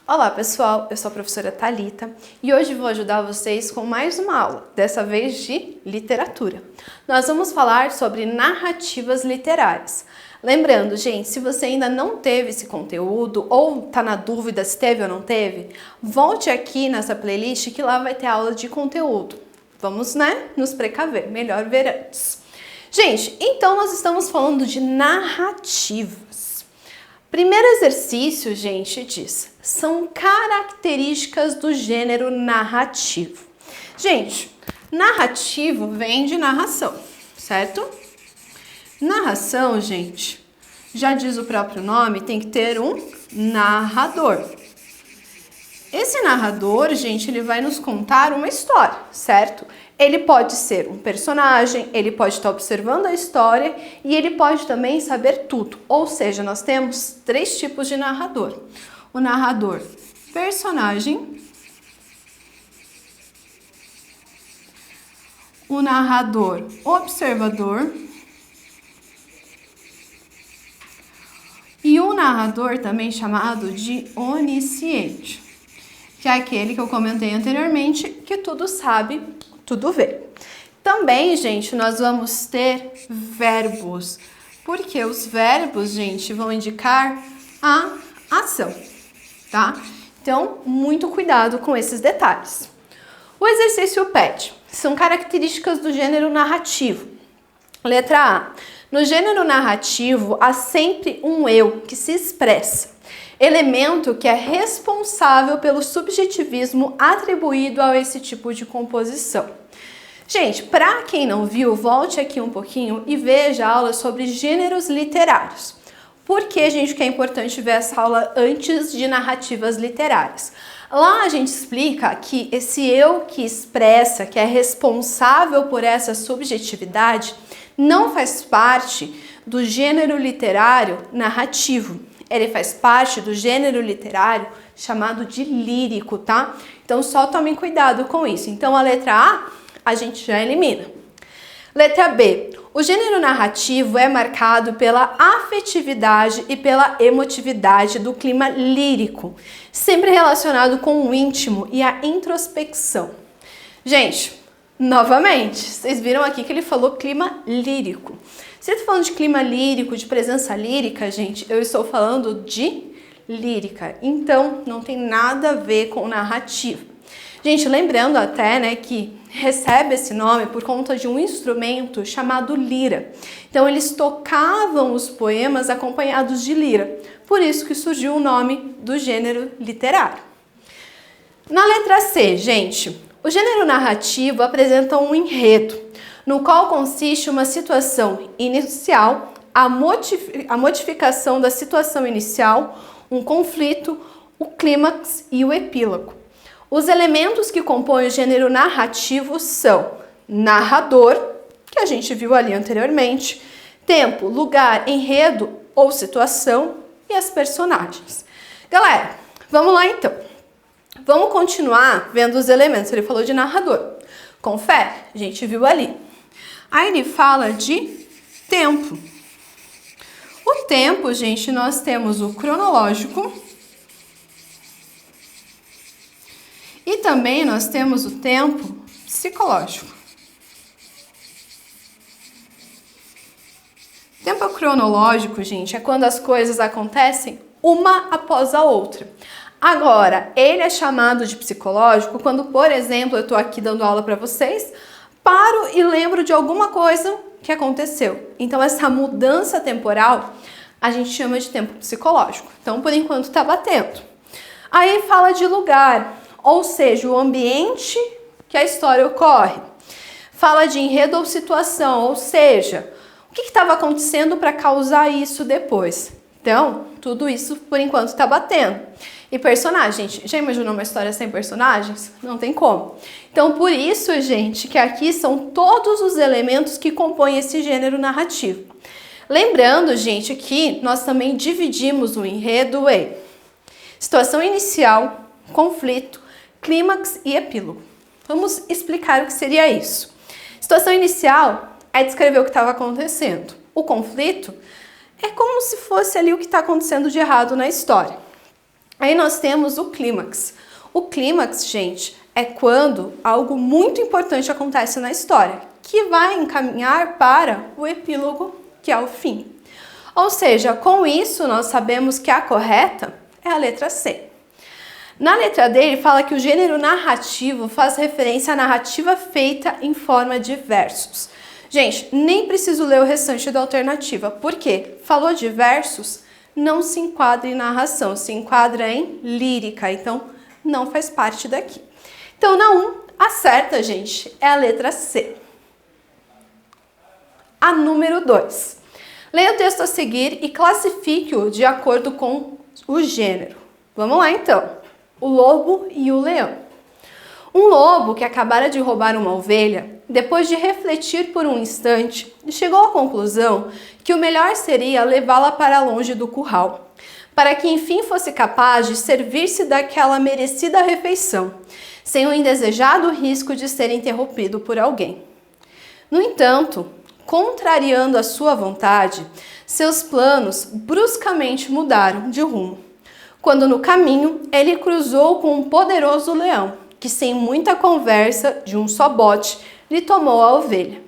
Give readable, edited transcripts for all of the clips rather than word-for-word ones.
Olá pessoal, eu sou a professora Thalita e hoje vou ajudar vocês com mais uma aula, dessa vez de literatura. Nós vamos falar sobre narrativas literárias. Lembrando, gente, se você ainda não teve esse conteúdo ou está na dúvida se teve ou não teve, volte aqui nessa playlist que lá vai ter aula de conteúdo. Vamos, nos precaver, melhor ver antes. Gente, então nós estamos falando de narrativas. Primeiro exercício, gente, diz, são características do gênero narrativo. Gente, narrativo vem de narração, certo? Narração, gente, já diz o próprio nome, tem que ter um narrador. Esse narrador, gente, ele vai nos contar uma história, certo? Ele pode ser um personagem, ele pode estar observando a história e ele pode também saber tudo. Ou seja, nós temos três tipos de narrador. O narrador personagem, o narrador observador e o narrador também chamado de onisciente, que é aquele que eu comentei anteriormente, que tudo sabe, tudo vê. Também, gente, nós vamos ter verbos, porque os verbos, gente, vão indicar a ação, tá? Então, muito cuidado com esses detalhes. O exercício pede, são características do gênero narrativo. Letra A. No gênero narrativo, há sempre um eu que se expressa, elemento que é responsável pelo subjetivismo atribuído a esse tipo de composição. Gente, para quem não viu, volte aqui um pouquinho e veja a aula sobre gêneros literários. Por que, gente, que é importante ver essa aula antes de narrativas literárias? Lá a gente explica que esse eu que expressa, que é responsável por essa subjetividade, não faz parte do gênero literário narrativo. Ele faz parte do gênero literário chamado de lírico, tá? Então só tomem cuidado com isso. Então a letra A gente já elimina. Letra B. O gênero narrativo é marcado pela afetividade e pela emotividade do clima lírico, sempre relacionado com o íntimo e a introspecção. Gente, novamente, vocês viram aqui que ele falou clima lírico. Se eu tô falando de clima lírico, de presença lírica, gente, eu estou falando de lírica. Então, não tem nada a ver com narrativa. Gente, lembrando até, que recebe esse nome por conta de um instrumento chamado lira. Então, eles tocavam os poemas acompanhados de lira. Por isso que surgiu o nome do gênero literário. Na letra C, gente, o gênero narrativo apresenta um enredo, no qual consiste uma situação inicial, a modificação da situação inicial, um conflito, o clímax e o epílogo. Os elementos que compõem o gênero narrativo são narrador, que a gente viu ali anteriormente, tempo, lugar, enredo ou situação e as personagens. Galera, vamos lá então. Vamos continuar vendo os elementos. Ele falou de narrador. Confere, a gente viu ali. Aí ele fala de tempo. O tempo, gente, nós temos o cronológico e também nós temos o tempo psicológico. Tempo cronológico, gente, é quando as coisas acontecem uma após a outra. Agora, ele é chamado de psicológico quando, por exemplo, eu estou aqui dando aula para vocês, paro e lembro de alguma coisa que aconteceu. Então, essa mudança temporal a gente chama de tempo psicológico. Então, por enquanto, está batendo. Aí fala de lugar, ou seja, o ambiente que a história ocorre. Fala de enredo ou situação, ou seja, o que estava acontecendo para causar isso depois. Então, tudo isso, por enquanto, está batendo. E personagem, gente, já imaginou uma história sem personagens? Não tem como. Então, por isso, gente, que aqui são todos os elementos que compõem esse gênero narrativo. Lembrando, gente, que nós também dividimos o enredo em situação inicial, conflito, clímax e epílogo. Vamos explicar o que seria isso. Situação inicial é descrever o que estava acontecendo. O conflito é como se fosse ali o que está acontecendo de errado na história. Aí nós temos o clímax. O clímax, gente, é quando algo muito importante acontece na história, que vai encaminhar para o epílogo, que é o fim. Ou seja, com isso nós sabemos que a correta é a letra C. Na letra D, ele fala que o gênero narrativo faz referência à narrativa feita em forma de versos. Gente, nem preciso ler o restante da alternativa, porque falou de versos, não se enquadra em narração, se enquadra em lírica, então não faz parte daqui. Então, na 1, a certa, gente, é a letra C. A número 2. Leia o texto a seguir e classifique-o de acordo com o gênero. Vamos lá, então. O lobo e o leão. Um lobo que acabara de roubar uma ovelha, depois de refletir por um instante, chegou à conclusão que o melhor seria levá-la para longe do curral, para que enfim fosse capaz de servir-se daquela merecida refeição, sem o indesejado risco de ser interrompido por alguém. No entanto, contrariando a sua vontade, seus planos bruscamente mudaram de rumo, quando no caminho ele cruzou com um poderoso leão, que sem muita conversa, de um só bote, lhe tomou a ovelha.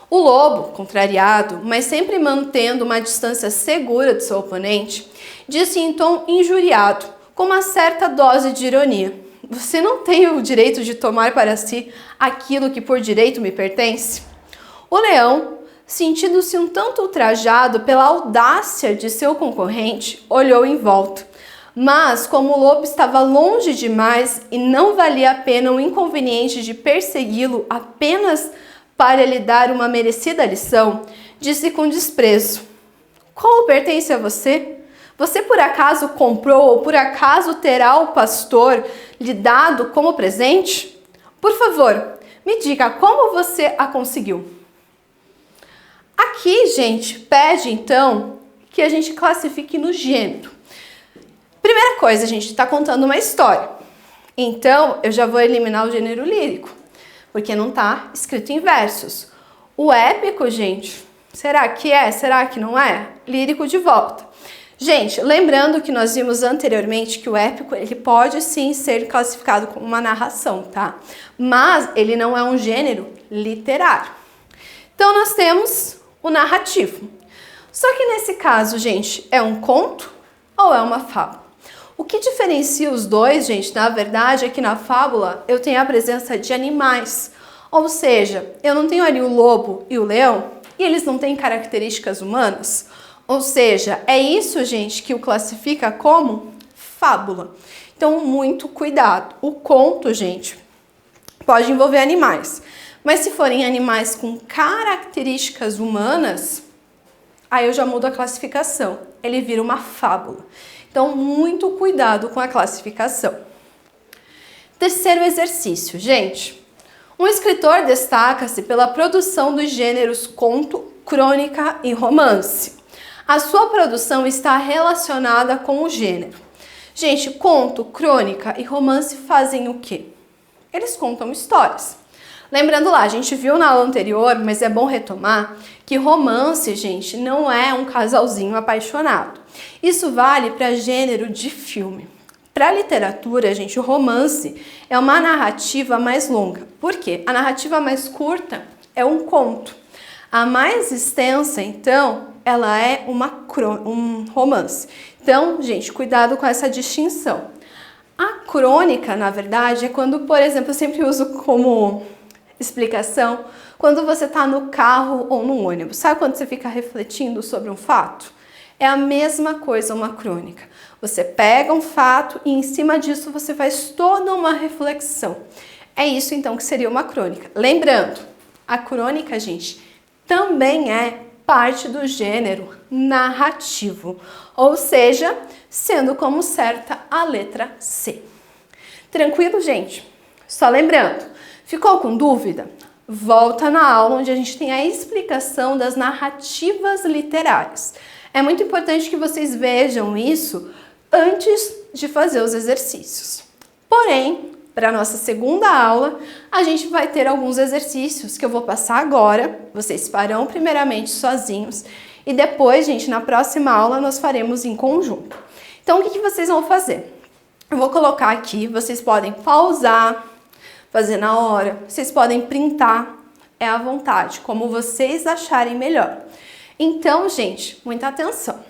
O lobo, contrariado, mas sempre mantendo uma distância segura de seu oponente, disse em tom injuriado, com uma certa dose de ironia: "Você não tem o direito de tomar para si aquilo que por direito me pertence?" O leão, sentindo-se um tanto ultrajado pela audácia de seu concorrente, olhou em volta. Mas, como o lobo estava longe demais e não valia a pena o inconveniente de persegui-lo apenas para lhe dar uma merecida lição, disse com desprezo: "Como pertence a você? Você por acaso comprou ou por acaso terá o pastor lhe dado como presente? Por favor, me diga como você a conseguiu." Aqui, gente, pede então que a gente classifique no gênero. Primeira coisa, a gente está contando uma história. Então, eu já vou eliminar o gênero lírico, porque não está escrito em versos. O épico, gente, será que é? Será que não é? Lírico de volta. Gente, lembrando que nós vimos anteriormente que o épico, ele pode sim ser classificado como uma narração, tá? Mas ele não é um gênero literário. Então, nós temos o narrativo. Só que nesse caso, gente, é um conto ou é uma fábula? O que diferencia os dois, gente, na verdade, é que na fábula eu tenho a presença de animais. Ou seja, eu não tenho ali o lobo e o leão e eles não têm características humanas. Ou seja, é isso, gente, que o classifica como fábula. Então, muito cuidado. O conto, gente, pode envolver animais. Mas se forem animais com características humanas, aí eu já mudo a classificação. Ele vira uma fábula. Então, muito cuidado com a classificação. Terceiro exercício, gente. Um escritor destaca-se pela produção dos gêneros conto, crônica e romance. A sua produção está relacionada com o gênero. Gente, conto, crônica e romance fazem o quê? Eles contam histórias. Lembrando lá, a gente viu na aula anterior, mas é bom retomar, que romance, gente, não é um casalzinho apaixonado. Isso vale para gênero de filme. Para literatura, gente, o romance é uma narrativa mais longa. Por quê? A narrativa mais curta é um conto. A mais extensa, então, ela é um romance. Então, gente, cuidado com essa distinção. A crônica, na verdade, é quando, por exemplo, eu sempre uso como explicação, quando você está no carro ou no ônibus. Sabe quando você fica refletindo sobre um fato? É a mesma coisa uma crônica. Você pega um fato e em cima disso você faz toda uma reflexão. É isso então que seria uma crônica. Lembrando, a crônica, gente, também é parte do gênero narrativo, ou seja, sendo como certa a letra C. Tranquilo, gente? Só lembrando, ficou com dúvida? Volta na aula onde a gente tem a explicação das narrativas literárias. É muito importante que vocês vejam isso antes de fazer os exercícios. Porém, para a nossa segunda aula, a gente vai ter alguns exercícios que eu vou passar agora. Vocês farão primeiramente sozinhos e depois, gente, na próxima aula nós faremos em conjunto. Então, o que vocês vão fazer? Eu vou colocar aqui, vocês podem pausar, fazer na hora, vocês podem printar, é à vontade, como vocês acharem melhor. Então, gente, muita atenção.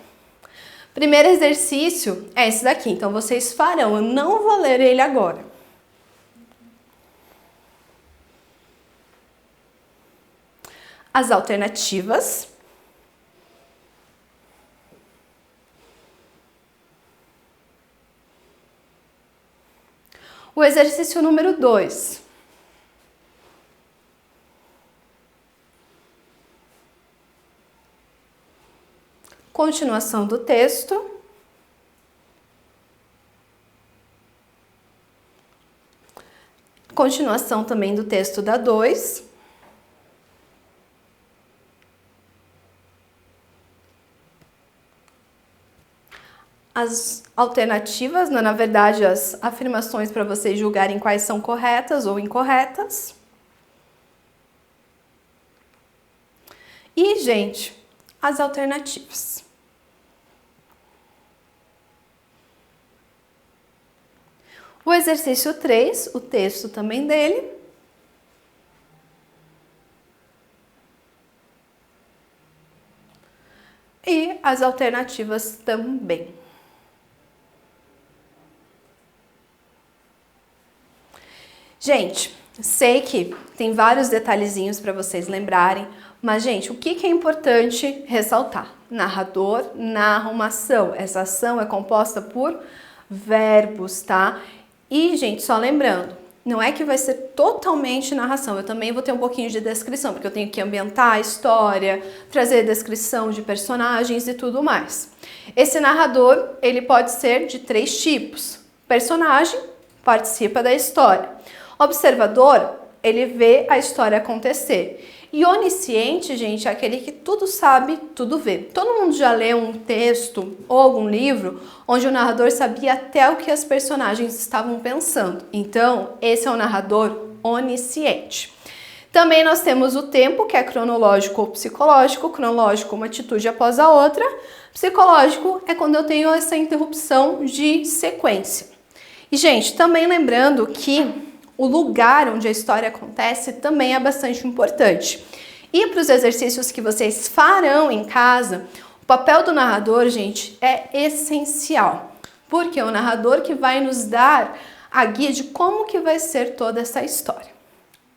Primeiro exercício é esse daqui, então vocês farão, eu não vou ler ele agora. As alternativas. O exercício número 2. Continuação do texto. Continuação também do texto da 2. As alternativas, na verdade, as afirmações para vocês julgarem quais são corretas ou incorretas. E, gente, as alternativas. O exercício 3, o texto também dele. E as alternativas também. Gente, sei que tem vários detalhezinhos para vocês lembrarem, mas, gente, o que é importante ressaltar? Narrador narra uma ação. Essa ação é composta por verbos, tá? E, gente, só lembrando, não é que vai ser totalmente narração, eu também vou ter um pouquinho de descrição, porque eu tenho que ambientar a história, trazer descrição de personagens e tudo mais. Esse narrador, ele pode ser de 3 tipos. Personagem, participa da história. Observador, ele vê a história acontecer. E onisciente, gente, é aquele que tudo sabe, tudo vê. Todo mundo já leu um texto ou algum livro onde o narrador sabia até o que as personagens estavam pensando. Então, esse é o narrador onisciente. Também nós temos o tempo, que é cronológico ou psicológico. Cronológico, uma atitude após a outra. Psicológico é quando eu tenho essa interrupção de sequência. E, gente, também lembrando que o lugar onde a história acontece também é bastante importante. E para os exercícios que vocês farão em casa, o papel do narrador, gente, é essencial. Porque é o narrador que vai nos dar a guia de como que vai ser toda essa história.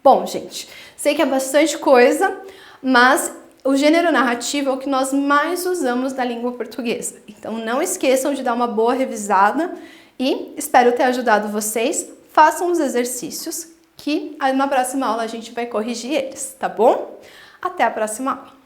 Bom, gente, sei que é bastante coisa, mas o gênero narrativo é o que nós mais usamos na língua portuguesa. Então não esqueçam de dar uma boa revisada e espero ter ajudado vocês. Façam os exercícios que na próxima aula a gente vai corrigir eles, tá bom? Até a próxima aula!